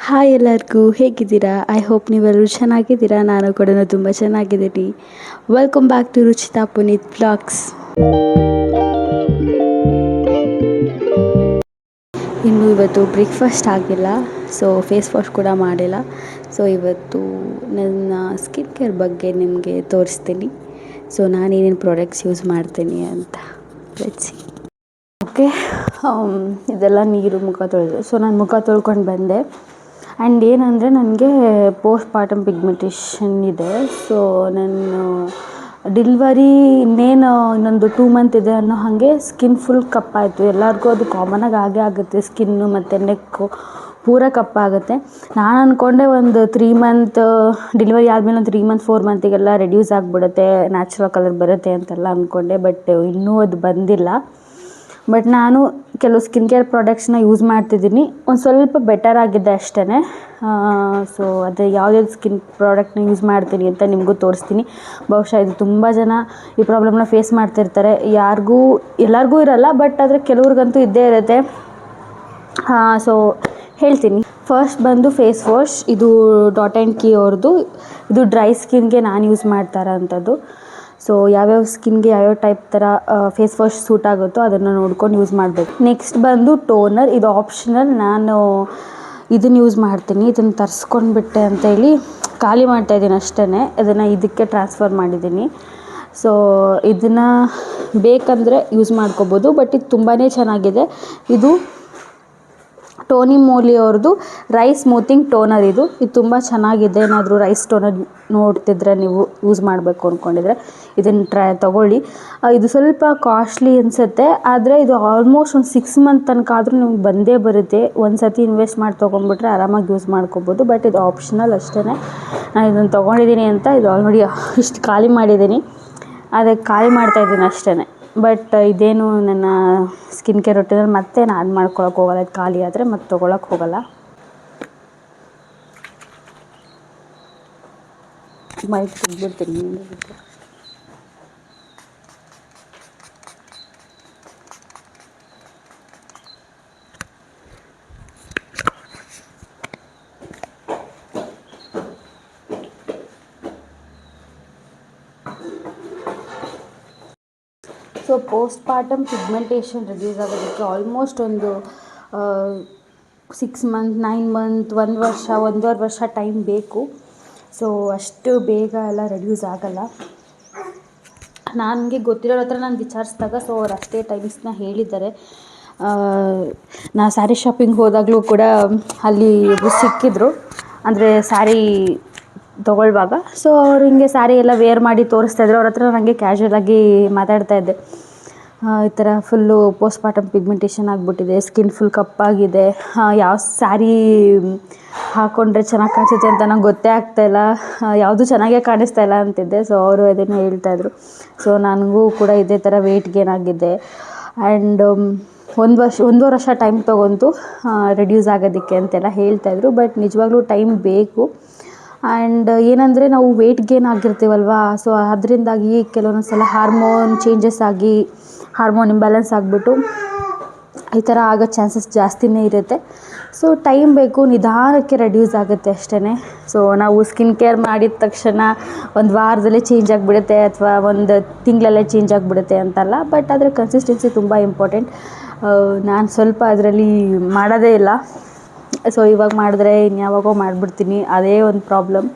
Hi ಎಲ್ಲರಿಗೂ ಹೇಗಿದ್ದೀರಾ? I hope ನೀವೆಲ್ಲರೂ ಚೆನ್ನಾಗಿದ್ದೀರಾ. ನಾನು ಕೂಡ ತುಂಬ ಚೆನ್ನಾಗಿದ್ದೀನಿ. Welcome back to Ruchita Puneeth vlogs. ಇನ್ನು ಇವತ್ತು ಬ್ರೇಕ್ಫಾಸ್ಟ್ ಆಗಿಲ್ಲ, ಸೊ ಫೇಸ್ ವಾಶ್ ಕೂಡ ಮಾಡಿಲ್ಲ. ಸೊ ಇವತ್ತು ನನ್ನ ಸ್ಕಿನ್ ಕೇರ್ ಬಗ್ಗೆ ನಿಮಗೆ ತೋರಿಸ್ತೀನಿ. ಸೊ ನಾನೇನೇನು ಪ್ರಾಡಕ್ಟ್ಸ್ ಯೂಸ್ ಮಾಡ್ತೀನಿ ಅಂತ ಲೆಟ್ಸ್. ಓಕೆ, ಇದೆಲ್ಲ ನೀರು ಮುಖ ತೊಳೆದು. ಸೊ ನಾನು ಮುಖ ತೊಳ್ಕೊಂಡು ಬಂದೆ. ಆ್ಯಂಡ್ ಏನಂದರೆ ನನಗೆ ಪೋಸ್ಟ್ ಪಾರ್ಟಮ್ ಪಿಗ್ಮೆಂಟೇಷನ್ ಇದೆ. ಸೊ ನಾನು ಡಿಲ್ವರಿ ಇನ್ನೊಂದು 2 ಮಂತ್ ಇದೆ ಅನ್ನೋ ಹಾಗೆ ಸ್ಕಿನ್ ಫುಲ್ ಕಪ್ಪಾಯಿತು. ಎಲ್ಲರಿಗೂ ಅದು ಕಾಮನಾಗಿ ಆಗೇ ಆಗುತ್ತೆ. ಸ್ಕಿನ್ನು ಮತ್ತು ನೆಕ್ಕು ಪೂರ ಕಪ್ಪಾಗುತ್ತೆ. ನಾನು ಅಂದ್ಕೊಂಡೆ ಒಂದು 3 ಮಂತ್ ಡಿಲಿವರಿ ಆದಮೇಲೆ ಒಂದು 3 ಮಂತ್ 4 ಮಂತಿಗೆಲ್ಲ ರೆಡ್ಯೂಸ್ ಆಗಿಬಿಡುತ್ತೆ, ನ್ಯಾಚುರಲ್ ಕಲರ್ ಬರುತ್ತೆ ಅಂತೆಲ್ಲ ಅಂದ್ಕೊಂಡೆ. ಬಟ್ ಇನ್ನೂ ಅದು ಬಂದಿಲ್ಲ. ಬಟ್ ನಾನು ಕೆಲವು ಸ್ಕಿನ್ ಕೇರ್ ಪ್ರಾಡಕ್ಟ್ಸ್ನ ಯೂಸ್ ಮಾಡ್ತಿದ್ದೀನಿ. ಒಂದು ಸ್ವಲ್ಪ ಬೆಟರ್ ಆಗಿದೆ ಅಷ್ಟೇ. ಸೊ ಅದು ಯಾವುದ್ಯಾವ್ದು ಸ್ಕಿನ್ ಪ್ರಾಡಕ್ಟ್ನ ಯೂಸ್ ಮಾಡ್ತೀನಿ ಅಂತ ನಿಮಗೂ ತೋರಿಸ್ತೀನಿ. ಬಹುಶಃ ಇದು ತುಂಬ ಜನ ಈ ಪ್ರಾಬ್ಲಮ್ನ ಫೇಸ್ ಮಾಡ್ತಿರ್ತಾರೆ. ಎಲ್ಲರಿಗೂ ಇರಲ್ಲ, ಬಟ್ ಆದರೆ ಕೆಲವ್ರಿಗಂತೂ ಇದ್ದೇ ಇರುತ್ತೆ. ಸೊ ಹೇಳ್ತೀನಿ. ಫಸ್ಟ್ ಬಂದು ಫೇಸ್ ವಾಶ್. ಇದು ಡಾಟ್ ಆ್ಯಂಡ್ ಕೀ ಅವ್ರದ್ದು. ಇದು ಡ್ರೈ ಸ್ಕಿನ್ಗೆ ನಾನು ಯೂಸ್ ಮಾಡ್ತಾ ಇರೋಂಥದ್ದು. ಸೊ ಯಾವ್ಯಾವ ಸ್ಕಿನ್ಗೆ ಯಾವ್ಯಾವ ಟೈಪ್ ಥರ ಫೇಸ್ ವಾಶ್ ಸೂಟ್ ಆಗುತ್ತೋ ಅದನ್ನು ನೋಡ್ಕೊಂಡು ಯೂಸ್ ಮಾಡಬೇಕು. ನೆಕ್ಸ್ಟ್ ಬಂದು ಟೋನರ್. ಇದು ಆಪ್ಷನಲ್. ನಾನು ಇದನ್ನು ಯೂಸ್ ಮಾಡ್ತೀನಿ. ಇದನ್ನು ತರಿಸ್ಕೊಂಡ್ಬಿಟ್ಟೆ ಅಂತೇಳಿ ಖಾಲಿ ಮಾಡ್ತಾಯಿದ್ದೀನಿ ಅಷ್ಟೇ. ಅದನ್ನು ಇದಕ್ಕೆ ಟ್ರಾನ್ಸ್ಫರ್ ಮಾಡಿದ್ದೀನಿ. ಸೊ ಇದನ್ನು ಬೇಕಂದರೆ ಯೂಸ್ ಮಾಡ್ಕೋಬೋದು. ಬಟ್ ಇದು ತುಂಬಾ ಚೆನ್ನಾಗಿದೆ. ಇದು ಟೋನಿ ಮೋಲಿ ಅವ್ರದ್ದು ರೈಸ್ ಸ್ಮೂತಿಂಗ್ ಟೋನರ್. ಇದು ತುಂಬ ಚೆನ್ನಾಗಿದೆ. ಏನಾದರೂ ರೈಸ್ ಟೋನರ್ ನೋಡ್ತಿದ್ರೆ ನೀವು ಯೂಸ್ ಮಾಡಬೇಕು ಅಂದ್ಕೊಂಡಿದ್ರೆ ಇದನ್ನು ತೊಗೊಳ್ಳಿ. ಇದು ಸ್ವಲ್ಪ ಕಾಸ್ಟ್ಲಿ ಅನಿಸುತ್ತೆ, ಆದರೆ ಇದು ಆಲ್ಮೋಸ್ಟ್ ಒಂದು 6 ಮಂತ್ ತನಕ ಆದರೂ ನಿಮ್ಗೆ ಬಂದೇ ಬರುತ್ತೆ. ಒಂದು ಸತಿ ಇನ್ವೆಸ್ಟ್ ಮಾಡಿ ತೊಗೊಂಡ್ಬಿಟ್ರೆ ಆರಾಮಾಗಿ ಯೂಸ್ ಮಾಡ್ಕೋಬೋದು. ಬಟ್ ಇದು ಆಪ್ಷನಲ್ ಅಷ್ಟೇ. ನಾನು ಇದನ್ನು ತೊಗೊಂಡಿದ್ದೀನಿ ಅಂತ ಇದು ಆಲ್ರೆಡಿ ಇಷ್ಟು ಖಾಲಿ ಮಾಡಿದ್ದೀನಿ. ಅದಕ್ಕೆ ಖಾಲಿ ಮಾಡ್ತಾಯಿದ್ದೀನಿ ಅಷ್ಟೇ. ಬಟ್ ಇದೇನು ನನ್ನ ಸ್ಕಿನ್ ಕೇರ್ ರೊಟೀನಲ್ಲಿ ಮತ್ತೆ ನಾನು ಮಾಡ್ಕೊಳಕ್ಕೆ ಹೋಗಲ್ಲ. ಇದು ಖಾಲಿ ಆದರೆ ಮತ್ತೆ ತೊಗೊಳಕ್ಕೆ ಹೋಗಲ್ಲ. ಮೈಕ್ ತೆಗ್ದುಬಿಡ್ತೀನಿ. So postpartum pigmentation reduce ಆಗೋದಕ್ಕೆ ಆಲ್ಮೋಸ್ಟ್ ಒಂದು 6 ಮಂತ್ 9 ಮಂತ್ 1 ವರ್ಷ 1.5 ವರ್ಷ ಟೈಮ್ ಬೇಕು. ಸೊ ಅಷ್ಟು ಬೇಗ ಎಲ್ಲ ರೆಡ್ಯೂಸ್ ಆಗಲ್ಲ. ನನಗೆ ಗೊತ್ತಿರೋರ ಹತ್ರ ನಾನು ವಿಚಾರಿಸಿದಾಗ ಸೊ ಅವ್ರು ಅಷ್ಟೇ ಟೈಮ್ಸ್ನ ಹೇಳಿದ್ದಾರೆ. ನಾ ಸ್ಯಾರಿ ಶಾಪಿಂಗ್ ಹೋದಾಗಲೂ ಕೂಡ ಅಲ್ಲಿ ಸಿಕ್ಕಿದ್ರು, ಅಂದರೆ ಸ್ಯಾರಿ ತೊಗೊಳ್ಳುವಾಗ. ಸೊ ಅವ್ರು ಹಿಂಗೆ ಸ್ಯಾರಿ ಎಲ್ಲ ವೇರ್ ಮಾಡಿ ತೋರಿಸ್ತಾಯಿದ್ರು. ಅವ್ರ ಹತ್ರ ನನಗೆ ಕ್ಯಾಶುವಲಾಗಿ ಮಾತಾಡ್ತಾಯಿದ್ದೆ. ಈ ಥರ ಫುಲ್ಲು ಪೋಸ್ಟ್ ಪಾರ್ಟಮ್ ಪಿಗ್ಮೆಂಟೇಷನ್ ಆಗಿಬಿಟ್ಟಿದೆ, ಸ್ಕಿನ್ ಫುಲ್ ಕಪ್ಪಾಗಿದೆ, ಯಾವ ಸ್ಯಾರಿ ಹಾಕ್ಕೊಂಡ್ರೆ ಚೆನ್ನಾಗಿ ಕಾಣಿಸುತ್ತೆ ಅಂತ ನಂಗೆ ಗೊತ್ತೇ ಆಗ್ತಾಯಿಲ್ಲ, ಯಾವುದೂ ಚೆನ್ನಾಗೇ ಕಾಣಿಸ್ತಾ ಇಲ್ಲ ಅಂತಿದ್ದೆ. ಸೊ ಅವರು ಅದನ್ನು ಹೇಳ್ತಾಯಿದ್ರು. ಸೊ ನನಗೂ ಕೂಡ ಇದೇ ಥರ ವೆಯ್ಟ್ ಗೇನ್ ಆಗಿದೆ. ಆ್ಯಂಡ್ 1 ವರ್ಷ ಟೈಮ್ ತೊಗೊಂತು ರೆಡ್ಯೂಸ್ ಆಗೋದಕ್ಕೆ ಅಂತೆಲ್ಲ ಹೇಳ್ತಾಯಿದ್ರು. ಬಟ್ ನಿಜವಾಗ್ಲೂ ಟೈಮ್ ಬೇಕು. ಆ್ಯಂಡ್ ಏನಂದರೆ ನಾವು ವೆಯ್ಟ್ ಗೇನ್ ಆಗಿರ್ತೀವಲ್ವ, ಸೊ ಅದರಿಂದಾಗಿ ಕೆಲವೊಂದು ಸಲ ಹಾರ್ಮೋನ್ ಚೇಂಜಸ್ ಆಗಿ ಹಾರ್ಮೋನ್ ಇಂಬ್ಯಾಲೆನ್ಸ್ ಆಗಿಬಿಟ್ಟು ಈ ಥರ ಆಗೋ ಚಾನ್ಸಸ್ ಜಾಸ್ತಿನೇ ಇರುತ್ತೆ. ಸೊ ಟೈಮ್ ಬೇಕು, ನಿಧಾನಕ್ಕೆ ರೆಡ್ಯೂಸ್ ಆಗುತ್ತೆ ಅಷ್ಟೇ. ಸೊ ನಾವು ಸ್ಕಿನ್ ಕೇರ್ ಮಾಡಿದ ತಕ್ಷಣ ಒಂದು ವಾರದಲ್ಲೇ ಚೇಂಜ್ ಆಗಿಬಿಡುತ್ತೆ ಅಥವಾ ಒಂದು ತಿಂಗಳಲ್ಲೇ ಚೇಂಜ್ ಆಗಿಬಿಡುತ್ತೆ ಅಂತಲ್ಲ. ಬಟ್ ಆದರೆ ಕನ್ಸಿಸ್ಟೆನ್ಸಿ ತುಂಬ ಇಂಪಾರ್ಟೆಂಟ್. ನಾನು ಸ್ವಲ್ಪ ಅದರಲ್ಲಿ ಮಾಡೋದೇ ಇಲ್ಲ. ಸೊ ಇವಾಗ ಮಾಡಿದ್ರೆ ಇನ್ಯಾವಾಗೋ ಮಾಡಿಬಿಡ್ತೀನಿ, ಅದೇ ಒಂದು ಪ್ರಾಬ್ಲಮ್.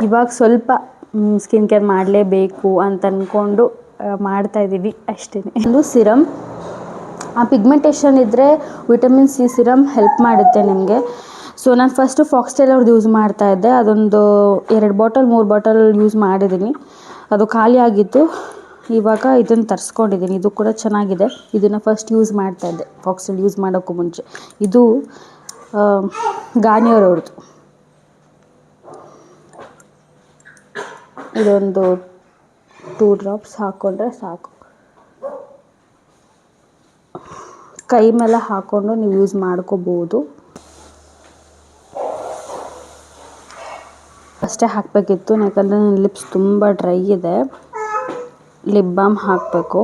ಇವಾಗ ಸ್ವಲ್ಪ ಸ್ಕಿನ್ ಕೇರ್ ಮಾಡಲೇಬೇಕು ಅಂತ ಅಂದ್ಕೊಂಡು ಮಾಡ್ತಾಯಿದ್ದೀನಿ ಅಷ್ಟೇ. ಒಂದು ಸಿರಮ್, ಆ ಪಿಗ್ಮೆಂಟೇಷನ್ ಇದ್ದರೆ ವಿಟಮಿನ್ ಸಿ ಸಿರಮ್ ಹೆಲ್ಪ್ ಮಾಡುತ್ತೆ ನಿಮಗೆ. ಸೊ ನಾನು ಫಸ್ಟು ಫಾಕ್ಸ್ಟೈಲ್ ಅವ್ರದ್ದು ಯೂಸ್ ಮಾಡ್ತಾಯಿದ್ದೆ. ಅದೊಂದು 2 ಬಾಟಲ್ 3 ಬಾಟಲ್ ಯೂಸ್ ಮಾಡಿದ್ದೀನಿ. ಅದು ಖಾಲಿ ಆಗಿತ್ತು. ಇವಾಗ ಇದನ್ನು ತರಿಸ್ಕೊಂಡಿದ್ದೀನಿ. ಇದು ಕೂಡ ಚೆನ್ನಾಗಿದೆ. ಇದನ್ನು ಫಸ್ಟ್ ಯೂಸ್ ಮಾಡ್ತಾಯಿದ್ದೆ ಫಾಕ್ಸ್ಟೈಲ್ ಯೂಸ್ ಮಾಡೋಕ್ಕೂ ಮುಂಚೆ. ಇದು ಗಾರ್ನಿಯರ್ ಅವ್ರದ್ದು. ಇದೊಂದು 2 ಡ್ರಾಪ್ಸ್ ಹಾಕ್ಕೊಂಡ್ರೆ ಸಾಕು. ಕೈ ಮೇಲೆ ಹಾಕ್ಕೊಂಡು ನೀವು ಯೂಸ್ ಮಾಡ್ಕೋಬೋದು. ಅಷ್ಟೇ ಹಾಕಬೇಕಿತ್ತು, ಯಾಕಂದರೆ ನನ್ನ ಲಿಪ್ಸ್ ತುಂಬ ಡ್ರೈ ಇದೆ. ಲಿಪ್ ಬಾಮ್ ಹಾಕಬೇಕು.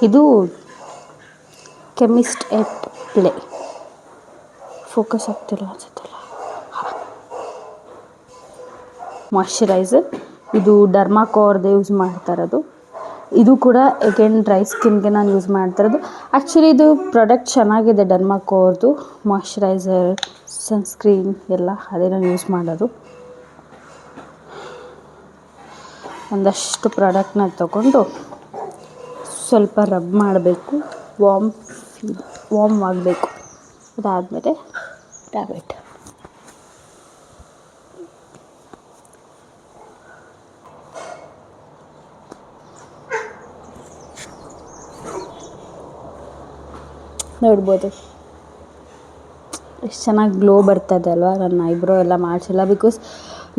ಇದು ಕೆಮಿಸ್ಟ್ ಎಟ್ ಪ್ಲೇ. ಫೋಕಸ್ ಆಗ್ತಿಲ್ಲ ಅನ್ಸುತ್ತಲ್ಲ. ಮಾಯ್ಶ್ಚರೈಸರ್, ಇದು ಡರ್ಮಾಕೋರ್ದು ಯೂಸ್ ಮಾಡ್ತಾ ಇರೋದು. ಇದು ಕೂಡ ಅಗೇನ್ ಡ್ರೈ ಸ್ಕಿನ್ಗೆ ನಾನು ಯೂಸ್ ಮಾಡ್ತಾ ಇರೋದು. ಆ್ಯಕ್ಚುಲಿ ಇದು ಪ್ರಾಡಕ್ಟ್ ಚೆನ್ನಾಗಿದೆ, ಡರ್ಮಾಕೋರ್ದು ಮಾಯ್ಶ್ಚರೈಸರ್, ಸನ್ಸ್ಕ್ರೀನ್ ಎಲ್ಲ ಅದೇ ನಾನು ಯೂಸ್ ಮಾಡೋದು. ಒಂದಷ್ಟು ಪ್ರಾಡಕ್ಟ್ನ ತಗೊಂಡು ಸ್ವಲ್ಪ ರಬ್ ಮಾಡಬೇಕು, ವಾರ್ಮ್ ಆಗಬೇಕು. ಅದಾದಮೇಲೆ ಟ್ಯಾಬ್ಲೆಟ್. ನೋಡ್ಬೋದು ಎಷ್ಟು ಚೆನ್ನಾಗಿ ಗ್ಲೋ ಬರ್ತದೆ ಅಲ್ವಾ. ನನ್ನ ಐಬ್ರೋ ಎಲ್ಲ ಮಾಡಿಸಿಲ್ಲ, ಬಿಕಾಸ್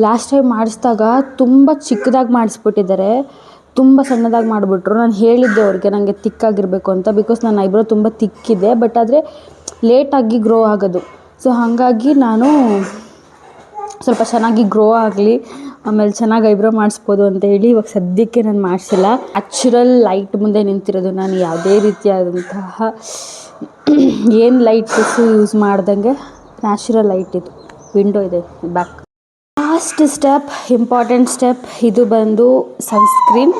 ಲಾಸ್ಟ್ ಟೈಮ್ ಮಾಡಿಸಿದಾಗ ತುಂಬ ಚಿಕ್ಕದಾಗಿ ಮಾಡಿಸ್ಬಿಟ್ಟಿದ್ದಾರೆ, ತುಂಬ ಸಣ್ಣದಾಗಿ ಮಾಡಿಬಿಟ್ರು. ನಾನು ಹೇಳಿದ್ದೆ ಅವ್ರಿಗೆ ನನಗೆ ತಿಕ್ಕಾಗಿರಬೇಕು ಅಂತ, ಬಿಕಾಸ್ ನನ್ನ ಐಬ್ರೋ ತುಂಬ ತಿಕ್ಕಿದೆ, ಬಟ್ ಆದರೆ ಲೇಟಾಗಿ ಗ್ರೋ ಆಗೋದು. ಸೊ ಹಾಗಾಗಿ ನಾನು ಸ್ವಲ್ಪ ಚೆನ್ನಾಗಿ ಗ್ರೋ ಆಗಲಿ, ಆಮೇಲೆ ಚೆನ್ನಾಗಿ ಐಬ್ರೋ ಮಾಡಿಸ್ಬೋದು ಅಂತ ಹೇಳಿ ಇವಾಗ ಸದ್ಯಕ್ಕೆ ನಾನು ಮಾಡಿಸಿಲ್ಲ. ನ್ಯಾಚುರಲ್ ಲೈಟ್ ಮುಂದೆ ನಿಂತಿರೋದು ನಾನು, ಯಾವುದೇ ರೀತಿಯಾದಂತಹ ಏನು ಲೈಟ್ಸು ಯೂಸ್ ಮಾಡ್ದಂಗೆ ನ್ಯಾಚುರಲ್ ಲೈಟ್. ಇದು ವಿಂಡೋ ಇದೆ back. Last step, important step, ಇದು ಬಂದು ಸನ್ಸ್ಕ್ರೀನ್.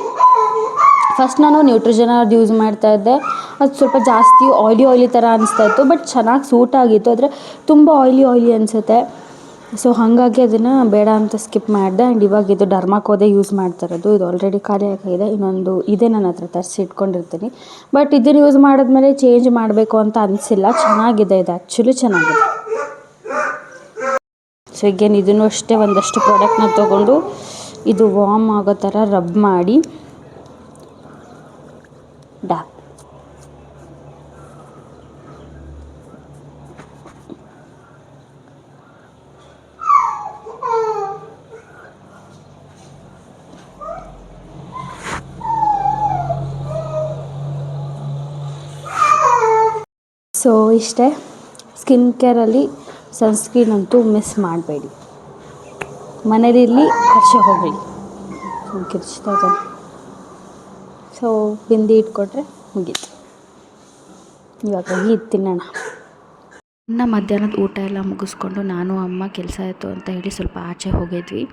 ಫಸ್ಟ್ ನಾನು ನ್ಯೂಟ್ರಿಜೆನರ್ದು ಯೂಸ್ ಮಾಡ್ತಾಯಿದ್ದೆ. ಅದು ಸ್ವಲ್ಪ ಜಾಸ್ತಿ ಆಯ್ಲಿ ಥರ ಅನಿಸ್ತಾಯಿತ್ತು, ಬಟ್ ಚೆನ್ನಾಗಿ ಸೂಟ್ ಆಗಿತ್ತು. ಆದರೆ ತುಂಬ ಆಯ್ಲಿ ಅನಿಸುತ್ತೆ. ಸೊ ಹಾಗಾಗಿ ಅದನ್ನು ಬೇಡ ಅಂತ ಸ್ಕಿಪ್ ಮಾಡಿದೆ. ಆ್ಯಂಡ್ ಇವಾಗ ಇದು ಡರ್ಮಾಕೋದೇ ಯೂಸ್ ಮಾಡ್ತಾ ಇರೋದು. ಇದು ಆಲ್ರೆಡಿ ಖಾಲಿ ಆಗಿದೆ, ಇನ್ನೊಂದು ಇದೆ ನನ್ನ ಹತ್ರ, ತರಿಸಿ ಇಟ್ಕೊಂಡಿರ್ತೀನಿ. ಬಟ್ ಇದನ್ನು ಯೂಸ್ ಮಾಡಿದ್ಮೇಲೆ ಚೇಂಜ್ ಮಾಡಬೇಕು ಅಂತ ಅನಿಸಿಲ್ಲ. ಚೆನ್ನಾಗಿದೆ, ಇದು ಆ್ಯಕ್ಚುಲಿ ಚೆನ್ನಾಗಿದೆ. ಸೊ ಈಗೇನು ಇದನ್ನು ಅಷ್ಟೇ ಒಂದಷ್ಟು ಪ್ರಾಡಕ್ಟ್ನ ತೊಗೊಂಡು ಇದು ವಾರ್ಮ್ ಆಗೋ ಥರ ರಬ್ ಮಾಡಿ ಡ್ಯಾಪ್. ಸೊ ಇಷ್ಟೇ. ಸ್ಕಿನ್ ಕೇರಲ್ಲಿ ಸನ್ಸ್ಕ್ರೀನ್ ಅಂತೂ ಮಿಸ್ ಮಾಡಬೇಡಿ. ಮನೇಲಿರಲಿ, ಆಚೆ ಹೋಗಲಿ. ಕಿರ್ಚ್ತಾ ಇದ್ದಾನೆ. ಸೊ ಬಿಂದಿ ಇಟ್ಕೊಟ್ರೆ ಮುಗೀತು. ಇವಾಗ ಹೋಗಿ ತಿನ್ನೋಣ. ಮಧ್ಯಾಹ್ನದ ಊಟ ಎಲ್ಲ ಮುಗಿಸ್ಕೊಂಡು ನಾನು ಅಮ್ಮ ಕೆಲಸ ಆಯಿತು ಅಂತ ಹೇಳಿ ಸ್ವಲ್ಪ ಆಚೆ ಹೋಗಿದ್ವಿ.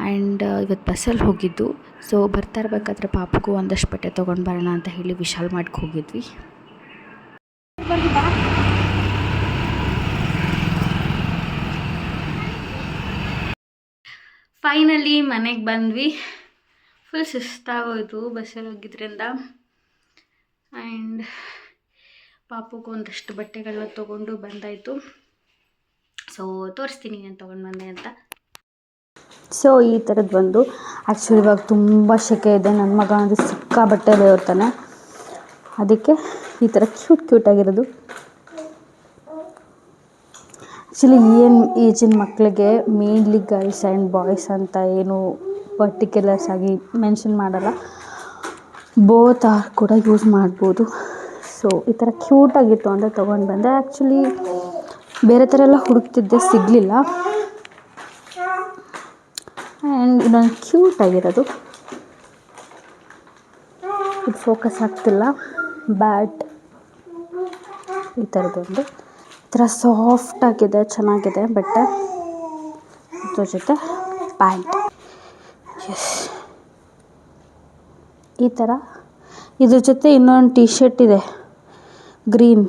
ಆ್ಯಂಡ್ ಇವತ್ತು ಬಸ್ಸಲ್ಲಿ ಹೋಗಿದ್ದು. ಸೊ ಬರ್ತಾ ಇರಬೇಕಾದ್ರೆ ಪಾಪಗೂ ಒಂದಷ್ಟು ಬಟ್ಟೆ ತೊಗೊಂಡು ಬರೋಣ ಅಂತ ಹೇಳಿ ವಿಶಾಲ್ ಮಾರ್ಟ್ಗೆ ಹೋಗಿದ್ವಿ. ಫೈನಲಿ ಮನೆಗೆ ಬಂದ್ವಿ. ಫುಲ್ ಸುಸ್ತಾಗೋಯ್ತು ಬಸ್ಸಲ್ಲಿ ಹೋಗಿದ್ರಿಂದ. ಆ್ಯಂಡ್ ಪಾಪುಗೂ ಒಂದಷ್ಟು ಬಟ್ಟೆಗಳನ್ನ ತೊಗೊಂಡು ಬಂದಾಯಿತು. ಸೊ ತೋರಿಸ್ತೀನಿ ಏನು ತೊಗೊಂಡು ಬಂದೆ ಅಂತ. ಸೊ ಈ ಥರದ್ದು ಬಂದು ಆ್ಯಕ್ಚುಲಿ ಇವಾಗ ತುಂಬ ಸೆಕೆ ಇದೆ. ನನ್ನ ಮಗ ಅಂದರೆ ಸಿಕ್ಕಾಬಟ್ಟೆ ಬೇರ್ತಾನೆ, ಅದಕ್ಕೆ ಈ ಥರ ಕ್ಯೂಟಾಗಿರೋದು. ಆ್ಯಕ್ಚುಲಿ ಏನು ಏಜಿನ ಮಕ್ಕಳಿಗೆ ಮೇನ್ಲಿ ಗರ್ಲ್ಸ್ ಆ್ಯಂಡ್ ಬಾಯ್ಸ್ ಅಂತ ಏನು ಪರ್ಟಿಕ್ಯುಲರ್ಸ್ ಆಗಿ ಮೆನ್ಷನ್ ಮಾಡಲ್ಲ, ಬೋತ್ ಆರ್ ಕೂಡ ಯೂಸ್ ಮಾಡ್ಬೋದು. ಸೊ ಈ ಥರ ಕ್ಯೂಟಾಗಿತ್ತು ಅಂದರೆ ತೊಗೊಂಡು ಬಂದೆ. ಆ್ಯಕ್ಚುಲಿ ಬೇರೆ ಥರ ಎಲ್ಲ ಹುಡುಕ್ತಿದ್ದೆ, ಸಿಗಲಿಲ್ಲ. ಆ್ಯಂಡ್ ಇನ್ನೊಂದು ಕ್ಯೂಟಾಗಿರೋದು, ಇದು ಫೋಕಸ್ ಆಗ್ತಿಲ್ಲ, ಬ್ಯಾಟ್ ಈ ಥರದ್ದೊಂದು ಈ ಥರ ಸಾಫ್ಟಾಗಿದೆ, ಚೆನ್ನಾಗಿದೆ ಬಟ್ಟೆ. ಇದ್ರ ಜೊತೆ ಪ್ಯಾಂಟ್, ಎಸ್ ಈ ಥರ. ಇದ್ರ ಜೊತೆ ಇನ್ನೊಂದು ಟೀ ಶರ್ಟ್ ಇದೆ, ಗ್ರೀನ್,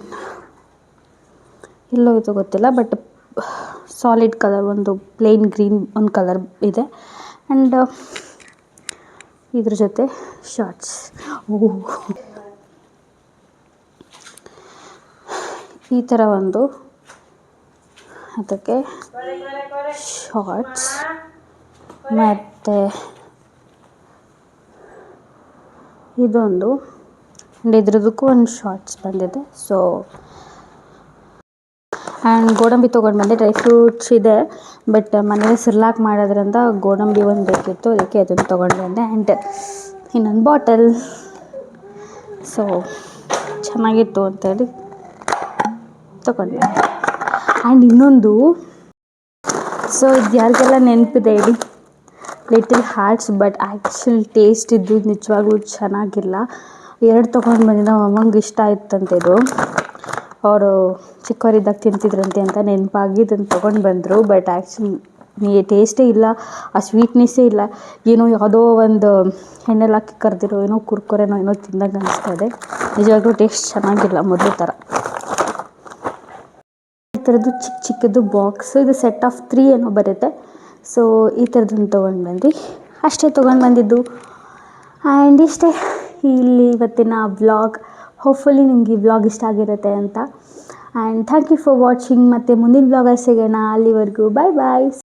ಎಲ್ಲೋ ಇದು ಗೊತ್ತಿಲ್ಲ, ಬಟ್ ಸಾಲಿಡ್ ಕಲರ್, ಒಂದು ಪ್ಲೇನ್ ಗ್ರೀನ್ ಒಂದು ಕಲರ್ ಇದೆ. ಆ್ಯಂಡ್ ಇದ್ರ ಜೊತೆ ಶಾರ್ಟ್ಸ್. ಈ ಥರ ಒಂದು, ಅದಕ್ಕೆ ಶಾರ್ಟ್ಸ್ ಮತ್ತು ಇದೊಂದು. ಆ್ಯಂಡ್ ಇದ್ರದಕ್ಕೂ ಒಂದು ಶಾರ್ಟ್ಸ್ ಬಂದಿದೆ. ಸೊ ಆ್ಯಂಡ್ ಗೋಡಂಬಿ ತೊಗೊಂಡು ಬಂದೆ. ಡ್ರೈ ಫ್ರೂಟ್ಸ್ ಇದೆ, ಬಟ್ ಮನೇಲಿ ಸಿರ್ಲಾಕ್ ಮಾಡೋದ್ರಿಂದ ಗೋಡಂಬಿ ಒಂದು ಬೇಕಿತ್ತು, ಅದಕ್ಕೆ ಅದನ್ನು ತೊಗೊಂಡು ಬಂದೆ. ಆ್ಯಂಡ್ ಇನ್ನೊಂದು ಬಾಟಲ್. ಸೊ ಚೆನ್ನಾಗಿತ್ತು ಅಂತೇಳಿ ತೊಗೊಂಡೆ. ಆ್ಯಂಡ್ ಇನ್ನೊಂದು, ಸೊ ಇದು ಯಾರಿಗೆಲ್ಲ ನೆನಪಿದೆ ಹೇಳಿ, little hearts. But actual taste ಇದ್ದು ನಿಜವಾಗ್ಲೂ ಚೆನ್ನಾಗಿಲ್ಲ. 2 ತೊಗೊಂಡು ಬಂದಿದ್ದು ನಮ್ಮ ಅಮ್ಮಂಗೆ ಇಷ್ಟ ಆಯ್ತಂತೆ ಇದು. ಅವರು ಚಿಕ್ಕವರಿದ್ದಾಗ ತಿಂತಿದ್ರಂತೆ ಅಂತ ನೆನಪಾಗಿ ಇದನ್ನು ತೊಗೊಂಡು ಬಂದರು. ಬಟ್ ಆ್ಯಕ್ಚುಲಿ ಟೇಸ್ಟೇ ಇಲ್ಲ, ಆ ಸ್ವೀಟ್ನೆಸ್ಸೇ ಇಲ್ಲ. ಏನೋ ಯಾವುದೋ ಒಂದು ಎಣ್ಣೆಲಿ ಹಾಕಿ ಕರೆದಿರೋ ಏನೋ ಕುರ್ಕುರೆನೋ ಏನೋ ತಿಂದಂಗೆ ಅನಿಸ್ತಾ ಇದೆ. ನಿಜವಾಗ್ಲೂ ಟೇಸ್ಟ್ ಚೆನ್ನಾಗಿಲ್ಲ ಮೊದಲು ಥರ. ಈ ಥರದ್ದು ಚಿಕ್ಕ ಚಿಕ್ಕದು ಬಾಕ್ಸ್, ಇದು ಸೆಟ್ ಆಫ್ 3 ಏನೋ ಬರುತ್ತೆ. ಸೊ ಈ ಥರದನ್ನು ತೊಗೊಂಡು ಬಂದ್ವಿ, ಅಷ್ಟೇ ತೊಗೊಂಡು ಬಂದಿದ್ದು. ಆ್ಯಂಡ್ ಇಷ್ಟೇ ಇಲ್ಲಿ ಇವತ್ತಿನ ವ್ಲಾಗ್. ಹೋಪ್ಫುಲಿ ನಿಮ್ಗೆ ಈ ವ್ಲಾಗ್ ಇಷ್ಟ ಆಗಿರುತ್ತೆ ಅಂತ. And thank you for watching. ಮತ್ತು ಮುಂದಿನ ವ್ಲಾಗಲ್ಲಿ ಸಿಗೋಣ. ಅಲ್ಲಿವರೆಗೂ ಬಾಯ್ ಬಾಯ್.